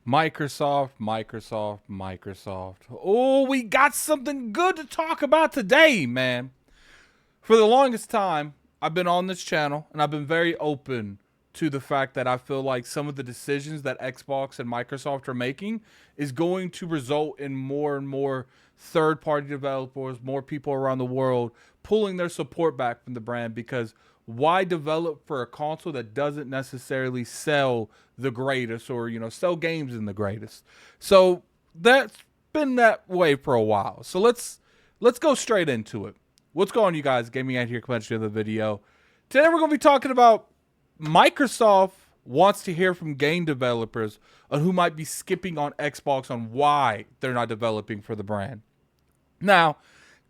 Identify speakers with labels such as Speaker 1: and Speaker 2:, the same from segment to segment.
Speaker 1: Microsoft. Oh, we got something good to talk about today, man. For the longest time, I've been on this channel and I've been very open to the fact that I feel like some of the decisions that Xbox and Microsoft are making is going to result in more and more third party developers, more people around the world pulling their support back from the brand because why develop for a console that doesn't necessarily sell the greatest or sell games in the greatest. So that's been that way for a while. So let's go straight into it. What's going on, you guys? Gaming out here, coming the video. Today we're going to be talking about Microsoft wants to hear from game developers on who might be skipping on Xbox on why they're not developing for the brand. Now,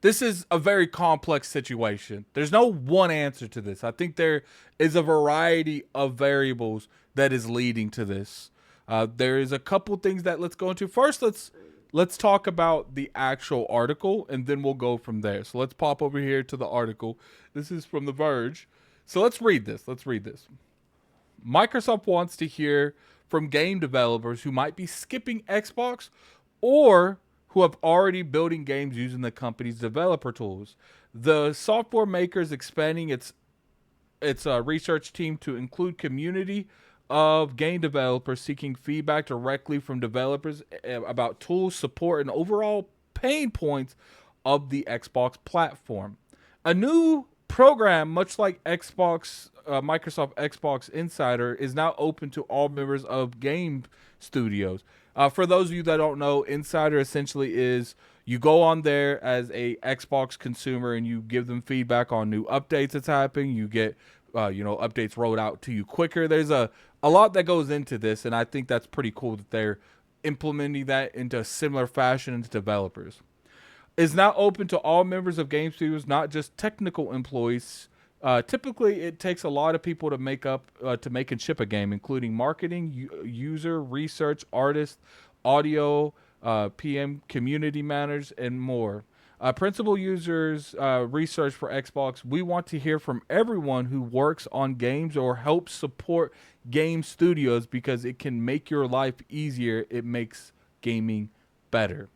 Speaker 1: this is a very complex situation. There's no one answer to this. I think there is a variety of variables that is leading to this. There is a couple things that let's go into. First, let's talk about the actual article, and then we'll go from there. So let's pop over here to the article. This is from the Verge. So let's read this. Microsoft wants to hear from game developers who might be skipping Xbox or who have already building games using the company's developer tools. The software maker is expanding its research team to include community of game developers seeking feedback directly from developers about tools, support, and overall pain points of the Xbox platform. A new program, much like Microsoft Xbox Insider, is now open to all members of game studios. For those of you that don't know, Insider essentially is you go on there as a Xbox consumer and you give them feedback on new updates that's happening. You get updates rolled out to you quicker. There's a lot that goes into this, and I think that's pretty cool that they're implementing that into a similar fashion into developers. Is now open to all members of game studios, not just technical employees. Typically, it takes a lot of people to make and ship a game, including marketing, user research, artists, audio, PM, community managers, and more. Principal users research for Xbox. We want to hear from everyone who works on games or helps support game studios because it can make your life easier. It makes gaming better.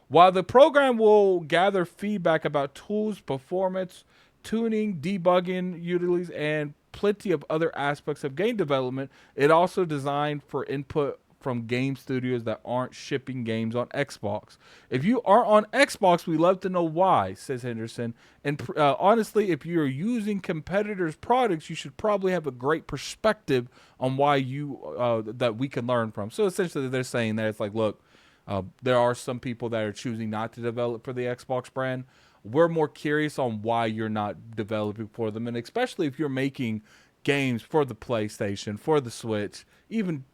Speaker 1: While the program will gather feedback about tools, performance, tuning, debugging, utilities, and plenty of other aspects of game development, it also designed for input from game studios that aren't shipping games on Xbox. If you are on Xbox, we love to know why, says Henderson. And honestly, if you're using competitors' products, you should probably have a great perspective on why that we can learn from. So essentially, they're saying that it's like, look, there are some people that are choosing not to develop for the Xbox brand. We're more curious on why you're not developing for them, and especially if you're making games for the PlayStation, for the Switch, even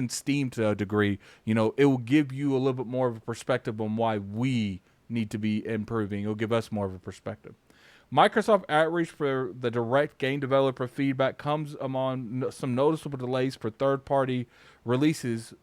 Speaker 1: Steam to a degree, it will give you a little bit more of a perspective on why we need to be improving. It'll give us more of a perspective. Microsoft outreach for the direct game developer feedback comes among some noticeable delays for third-party releases.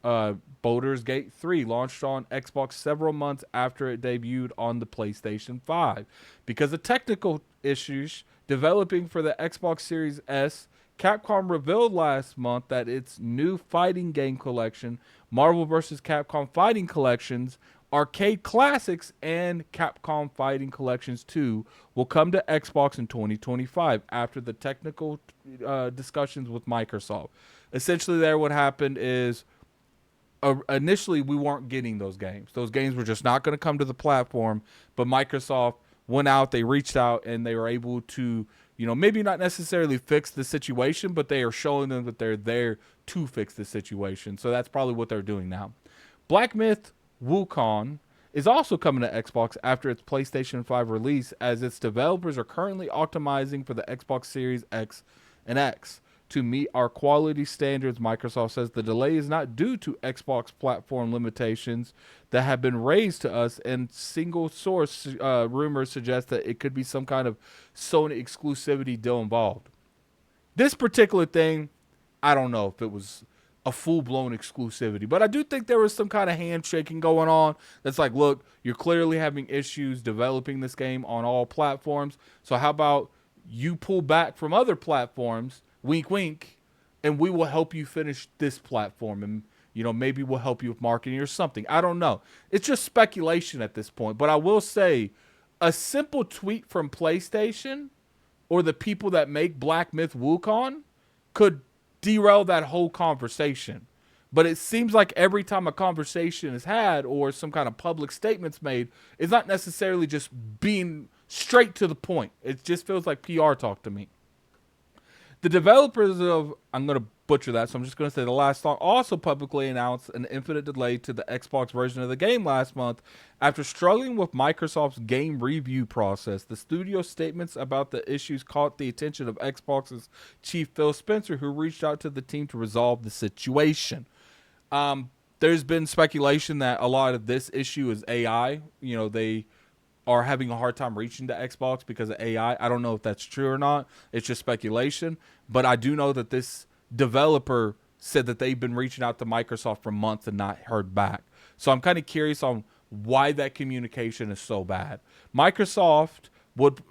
Speaker 1: Baldur's Gate 3 launched on Xbox several months after it debuted on the PlayStation 5. Because of technical issues developing for the Xbox Series S, Capcom revealed last month that its new fighting game collection, Marvel vs. Capcom Fighting Collections, Arcade Classics, and Capcom Fighting Collections 2 will come to Xbox in 2025 after the technical discussions with Microsoft. Essentially, there what happened is initially we weren't getting those games. Those games were just not going to come to the platform, but Microsoft went out, they reached out, and they were able to, maybe not necessarily fix the situation, but they are showing them that they're there to fix the situation. So that's probably what they're doing now. Black Myth Wukong is also coming to Xbox after its PlayStation 5 release, as its developers are currently optimizing for the Xbox Series X and X. To meet our quality standards, Microsoft says the delay is not due to Xbox platform limitations that have been raised to us, and single source rumors suggest that it could be some kind of Sony exclusivity deal involved. This particular thing, I don't know if it was a full-blown exclusivity, but I do think there was some kind of handshaking going on that's like, look, you're clearly having issues developing this game on all platforms, so how about you pull back from other platforms, wink wink, and we will help you finish this platform. And maybe we'll help you with marketing or something. I don't know. It's just speculation at this point. But I will say a simple tweet from PlayStation or the people that make Black Myth Wukong could derail that whole conversation. But it seems like every time a conversation is had or some kind of public statements made, it's not necessarily just being straight to the point. It just feels like PR talk to me. The developers of, I'm going to butcher that, so I'm just going to say The Last Song, also publicly announced an infinite delay to the Xbox version of the game last month after struggling with Microsoft's game review process. The studio's statements about the issues caught the attention of Xbox's chief Phil Spencer, who reached out to the team to resolve the situation. There's been speculation that a lot of this issue is AI. They are having a hard time reaching to Xbox because of AI. I don't know if that's true or not. It's just speculation. But I do know that this developer said that they've been reaching out to Microsoft for months and not heard back. So I'm kind of curious on why that communication is so bad. Microsoft would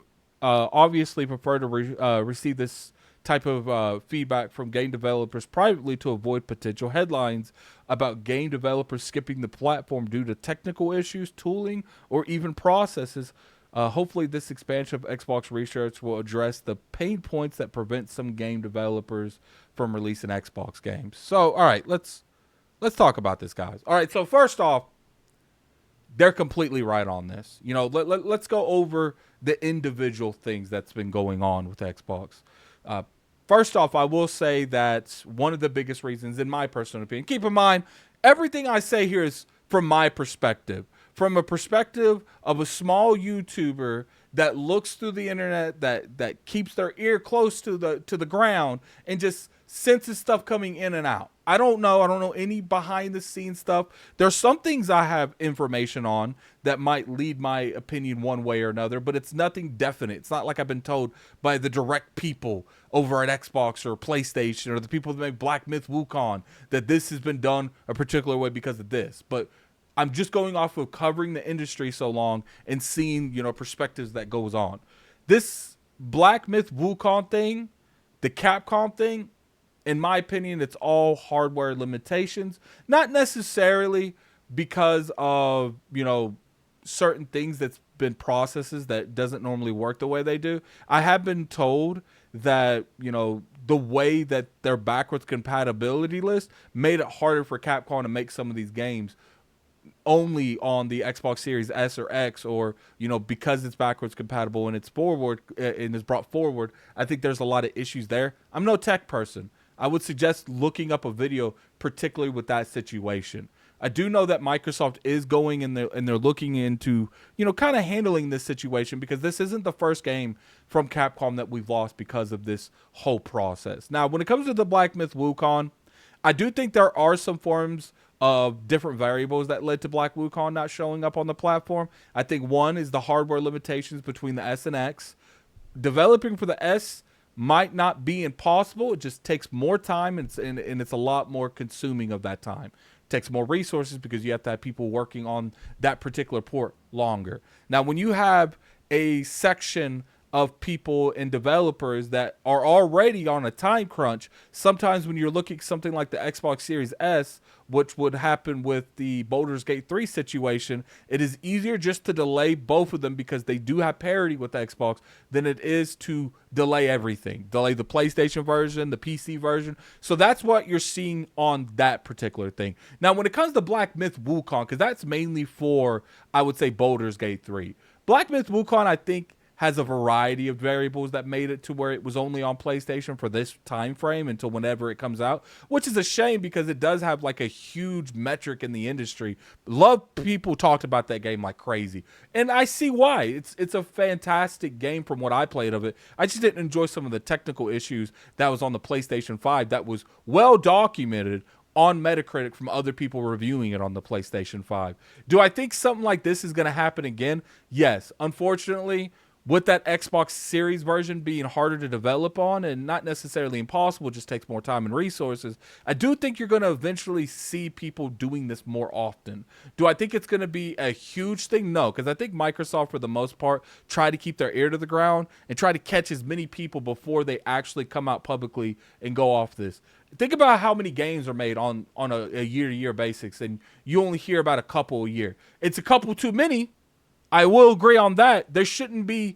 Speaker 1: obviously prefer to receive this type of feedback from game developers privately to avoid potential headlines about game developers skipping the platform due to technical issues, tooling, or even processes. Hopefully this expansion of Xbox research will address the pain points that prevent some game developers from releasing Xbox games. So, all right, let's talk about this, guys. All right, so first off, they're completely right on this. Let's go over the individual things that's been going on with Xbox. First off, I will say that one of the biggest reasons, in my personal opinion, keep in mind, everything I say here is from my perspective. From a perspective of a small YouTuber that looks through the internet, that keeps their ear close to the ground and just senses stuff coming in and out. I don't know any behind the scenes stuff. There's some things I have information on that might lead my opinion one way or another, but it's nothing definite. It's not like I've been told by the direct people over at Xbox or PlayStation or the people that make Black Myth Wukong that this has been done a particular way because of this. But I'm just going off of covering the industry so long and seeing, perspectives that goes on. This Black Myth Wukong thing, the Capcom thing, in my opinion, it's all hardware limitations. Not necessarily because of, certain things that's been processes that doesn't normally work the way they do. I have been told that, the way that their backwards compatibility list made it harder for Capcom to make some of these games only on the Xbox Series S or X, or because it's backwards compatible and it's forward and is brought forward. I think there's a lot of issues there. I'm no tech person. I would suggest looking up a video, particularly with that situation. I do know that Microsoft is going and they're looking into, kind of handling this situation, because this isn't the first game from Capcom that we've lost because of this whole process. Now, when it comes to the Black Myth Wukong, I do think there are some forms of different variables that led to Black Wukong not showing up on the platform. I think one is the hardware limitations between the S and X. Developing for the S might not be impossible. It just takes more time, and it's a lot more consuming of that time. It takes more resources because you have to have people working on that particular port longer. Now, when you have a section of people and developers that are already on a time crunch, sometimes when you're looking at something like the Xbox Series S, which would happen with the Baldur's Gate 3 situation, it is easier just to delay both of them because they do have parity with the Xbox than it is to delay everything. Delay the PlayStation version, the PC version. So that's what you're seeing on that particular thing. Now, when it comes to Black Myth Wukong, because that's mainly for, I would say, Baldur's Gate 3. Black Myth Wukong, I think, has a variety of variables that made it to where it was only on PlayStation for this time frame until whenever it comes out, which is a shame because it does have like a huge metric in the industry. People talked about that game like crazy, and I see why. It's a fantastic game from what I played of it. I just didn't enjoy some of the technical issues that was on the PlayStation 5 that was well documented on Metacritic from other people reviewing it on the PlayStation 5. Do I think something like this is going to happen again? Yes. Unfortunately, with that Xbox Series version being harder to develop on and not necessarily impossible, just takes more time and resources, I do think you're going to eventually see people doing this more often. Do I think it's going to be a huge thing? No, because I think Microsoft, for the most part, try to keep their ear to the ground and try to catch as many people before they actually come out publicly and go off this. think about how many games are made on a year-to-year basis, and you only hear about a couple a year. It's a couple too many. I will agree on that. There shouldn't be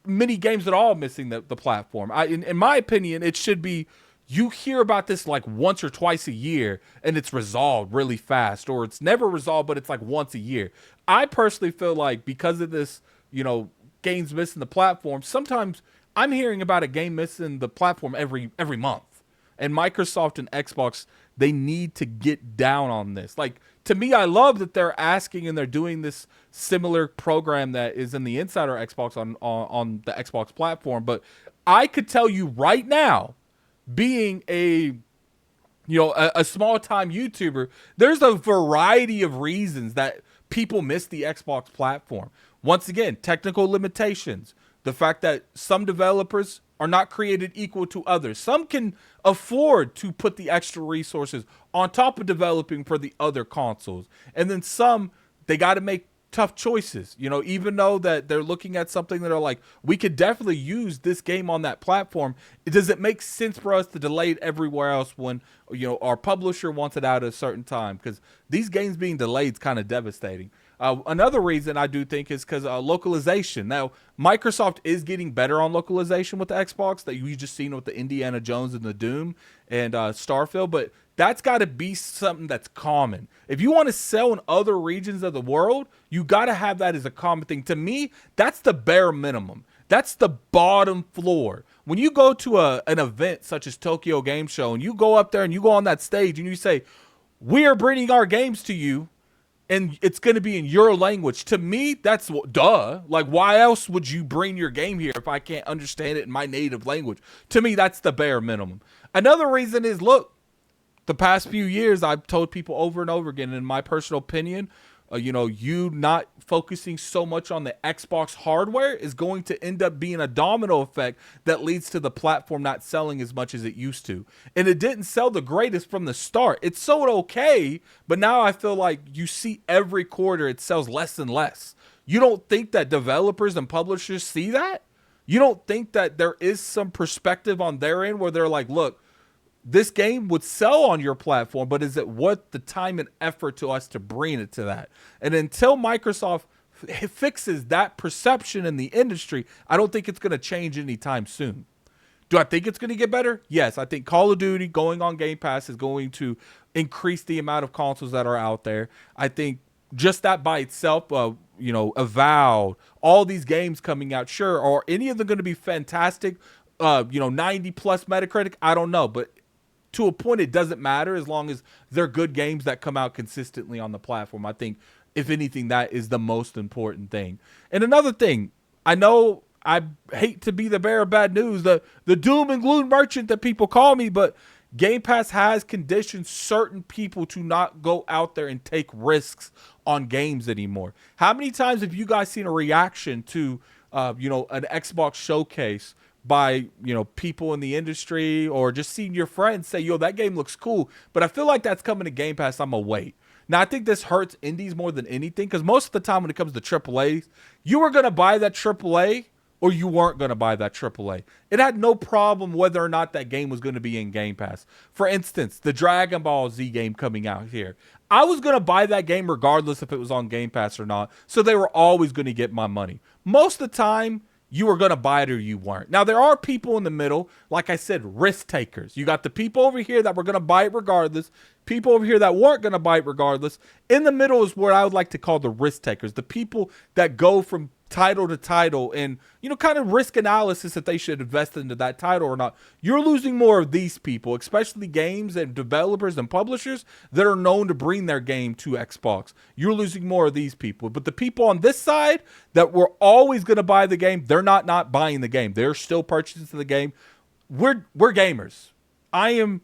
Speaker 1: many games at all missing the platform. In my opinion, it should be you hear about this like once or twice a year and it's resolved really fast, or it's never resolved, but it's like once a year. I personally feel like because of this, games missing the platform, sometimes I'm hearing about a game missing the platform every month. And Microsoft and Xbox, they need to get down on this. Like, to me, I love that they're asking and they're doing this similar program that is in the Insider Xbox on the Xbox platform. But I could tell you right now, being a small time YouTuber, there's a variety of reasons that people miss the Xbox platform. Once again, technical limitations, the fact that some developers are not created equal to others. Some can afford to put the extra resources on top of developing for the other consoles. And then some, they got to make tough choices, even though that they're looking at something that are like, we could definitely use this game on that platform. Does it make sense for us to delay it everywhere else when, our publisher wants it out at a certain time? Because these games being delayed is kind of devastating. Another reason I do think is because localization. Now, Microsoft is getting better on localization with the Xbox that you just seen with the Indiana Jones and the Doom and Starfield, but that's got to be something that's common. If you want to sell in other regions of the world, you got to have that as a common thing. To me, that's the bare minimum. That's the bottom floor. When you go to an event such as Tokyo Game Show and you go up there and you go on that stage and you say, we are bringing our games to you, and it's going to be in your language. To me, that's duh. Like, why else would you bring your game here if I can't understand it in my native language? To me, that's the bare minimum. Another reason is, look, the past few years, I've told people over and over again, in my personal opinion, you not focusing so much on the Xbox hardware is going to end up being a domino effect that leads to the platform not selling as much as it used to. And it didn't sell the greatest from the start. It sold okay, but now I feel like you see every quarter it sells less and less. You don't think that developers and publishers see that? You don't think that there is some perspective on their end where they're like, look, this game would sell on your platform, but is it worth the time and effort to us to bring it to that? And until Microsoft fixes that perception in the industry, I don't think it's going to change anytime soon. Do I think it's going to get better? Yes, I think Call of Duty going on Game Pass is going to increase the amount of consoles that are out there. I think just that by itself, Avowed, all these games coming out, sure, are any of them going to be fantastic? 90 plus Metacritic? I don't know, but to a point, it doesn't matter as long as they're good games that come out consistently on the platform. I think, if anything, that is the most important thing. And another thing, I know I hate to be the bearer of bad news, the doom and gloom merchant that people call me, but Game Pass has conditioned certain people to not go out there and take risks on games anymore. How many times have you guys seen a reaction to, an Xbox showcase by, people in the industry, or just seeing your friends say, yo, that game looks cool, but I feel like that's coming to Game Pass, I'm gonna wait. Now, I think this hurts indies more than anything, because most of the time when it comes to AAA, you were going to buy that AAA or you weren't going to buy that AAA. It had no problem whether or not that game was going to be in Game Pass. For instance, the Dragon Ball Z game coming out here. I was going to buy that game regardless if it was on Game Pass or not, so they were always going to get my money. Most of the time, you were going to buy it or you weren't. Now, there are people in the middle, like I said, risk takers. You got the people over here that were going to buy it regardless, people over here that weren't going to buy it regardless. In the middle is what I would like to call the risk takers, the people that go from title to title and, kind of risk analysis if they should invest into that title or not. You're losing more of these people, especially games and developers and publishers that are known to bring their game to Xbox. You're losing more of these people. But the people on this side that were always going to buy the game, they're not buying the game. They're still purchasing the game. We're gamers. I am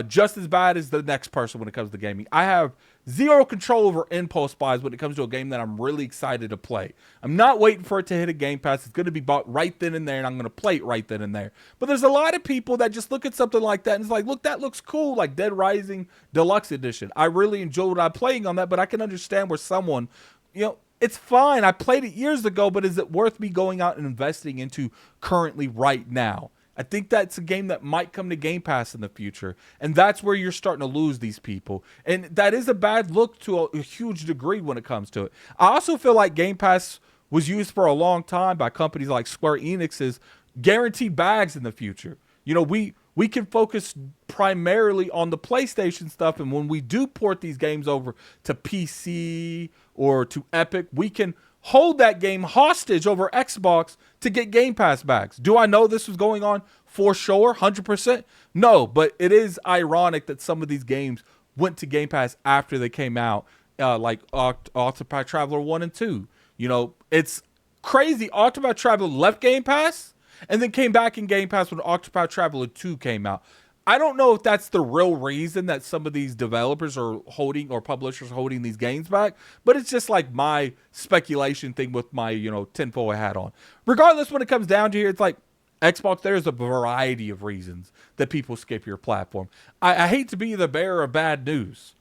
Speaker 1: just as bad as the next person when it comes to gaming. I have zero control over impulse buys when it comes to a game that I'm really excited to play. I'm not waiting for it to hit a Game Pass. It's going to be bought right then and there, and I'm going to play it right then and there. But there's a lot of people that just look at something like that and it's like, look, that looks cool, like Dead Rising Deluxe Edition. I really enjoyed what I'm playing on that, but I can understand where someone, it's fine. I played it years ago, but is it worth me going out and investing into currently right now? I think that's a game that might come to Game Pass in the future. And that's where you're starting to lose these people. And that is a bad look to a huge degree when it comes to it. I also feel like Game Pass was used for a long time by companies like Square Enix's guaranteed bags in the future. You know, we can focus primarily on the PlayStation stuff, and when we do port these games over to PC or to Epic, we can hold that game hostage over Xbox to get Game Pass bags. Do I know this was going on? For sure, 100%? No, but it is ironic that some of these games went to Game Pass after they came out, like Octopath Traveler 1 and 2. You know, it's crazy. Octopath Traveler left Game Pass and then came back in Game Pass when Octopath Traveler 2 came out. I don't know if that's the real reason that some of these developers are holding, or publishers holding, these games back, but it's just like my speculation thing with my, tinfoil hat on. Regardless, when it comes down to here, it's like Xbox, there's a variety of reasons that people skip your platform. I hate to be the bearer of bad news.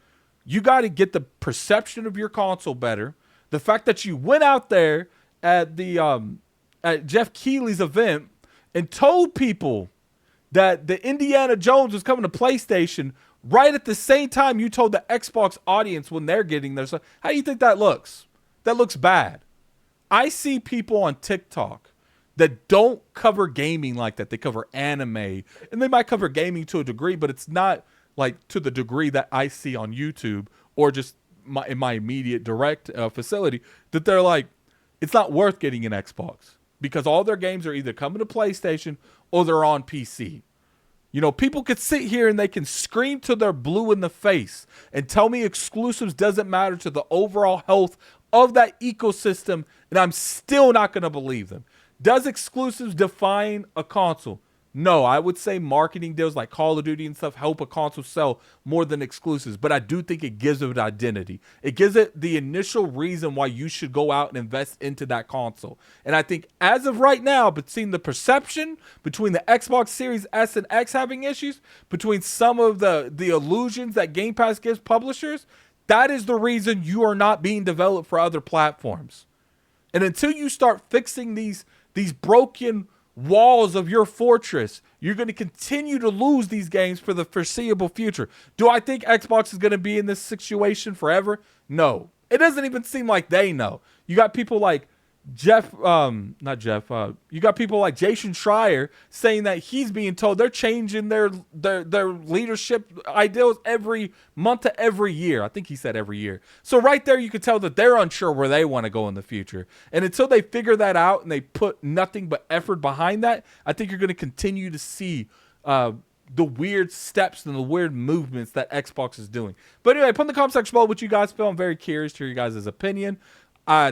Speaker 1: You got to get the perception of your console better. The fact that you went out there at the at Jeff Keighley's event and told people that the Indiana Jones was coming to PlayStation right at the same time you told the Xbox audience when they're getting their stuff. How do you think that looks? That looks bad. I see people on TikTok that don't cover gaming like that. They cover anime, and they might cover gaming to a degree, but it's not like to the degree that I see on YouTube or just in my immediate direct facility, that they're like, it's not worth getting an Xbox because all their games are either coming to PlayStation or they're on PC. You know, people could sit here and they can scream till they're blue in the face and tell me exclusives doesn't matter to the overall health of that ecosystem, and I'm still not going to believe them. Does exclusives define a console? No, I would say marketing deals like Call of Duty and stuff help a console sell more than exclusives, but I do think it gives it identity. It gives it the initial reason why you should go out and invest into that console. And I think as of right now, between the perception, between the Xbox Series S and X having issues, between some of the illusions that Game Pass gives publishers, that is the reason you are not being developed for other platforms. And until you start fixing these broken walls of your fortress, you're going to continue to lose these games for the foreseeable future. Do I think Xbox is going to be in this situation forever? No. It doesn't even seem like they know. You got people like you got people like Jason Schreier saying that he's being told they're changing their leadership ideals every month to every year. I think he said every year. So right there, you could tell that they're unsure where they want to go in the future. And until they figure that out and they put nothing but effort behind that, I think you're going to continue to see the weird steps and the weird movements that Xbox is doing. But anyway, put in the comment section below what you guys feel. I'm very curious to hear your guys' opinion.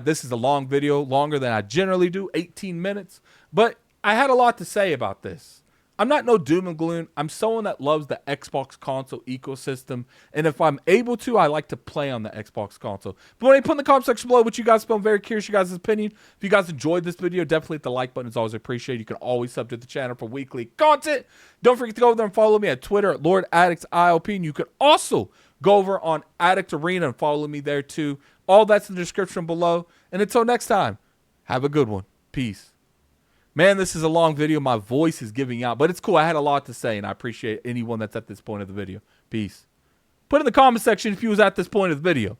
Speaker 1: This is a long video, longer than I generally do, 18 minutes. But I had a lot to say about this. I'm not no doom and gloom. I'm someone that loves the Xbox console ecosystem. And if I'm able to, I like to play on the Xbox console. But when you put in the comment section below what you guys feel, I'm very curious your guys' opinion. If you guys enjoyed this video, definitely hit the like button. It's always appreciated. You can always sub to the channel for weekly content. Don't forget to go over there and follow me at Twitter at LordAddictILP. And you can also go over on Addict Arena and follow me there too. All that's in the description below. And until next time, have a good one. Peace. Man, this is a long video. My voice is giving out, but it's cool. I had a lot to say, and I appreciate anyone that's at this point of the video. Peace. Put in the comment section if you was at this point of the video.